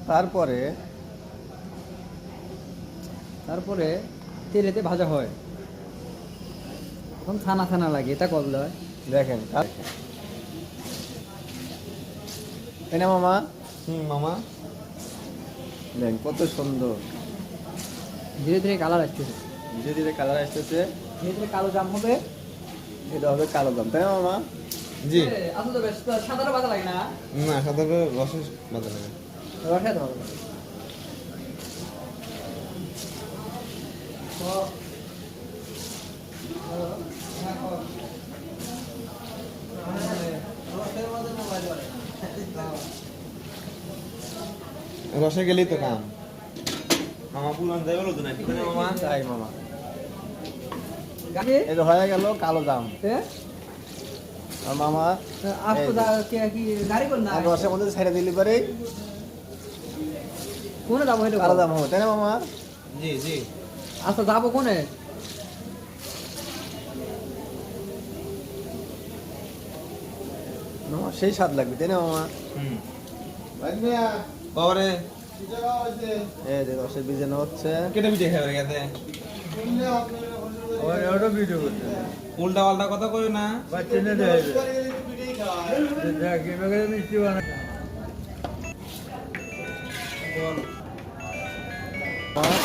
তারপরে তারপরে তেলেতে ভাজা হয়, এখন ছানা ছানা লাগে, এটা করলে হয়। দেখেন তাই না মামা? মামা দেখেন কত সুন্দর, ধীরে ধীরে কালার আসতেছে, ধীরে ধীরে কালার আসতেছে। ধীরে ধীরে কালো জাম হবে। এটা হবে কালো জাম, তাই না মামা? জি আসলে তো বেশ সাদাটা বাজা লাগে না, না সাধারণ রসের বাদা লাগে। রসে ধরো। রসে গেলেই তো কাম। মামা পুরান যাই বলো তো না ঠিক আছে মামা? তাই মামা, গাড়ি এটা হয়ে গেল কালো জাম। আর মামা আসতো কি গাড়ি কর না, আর রসের মধ্যে ছেড়ে দিলে পরে কোনে যাবো এটা কালো জাম হবে, তাই না মামা? জি জি। আচ্ছা যাবো কোনে? মামা সেই স্বাদ লাগবে, তাই না মামা? হুম বাবারে এই যে রসের বিজানো হচ্ছে। কেটে পিঠে খাবে গেছে। উল্টা পাল্টা কথা কই না। মামা,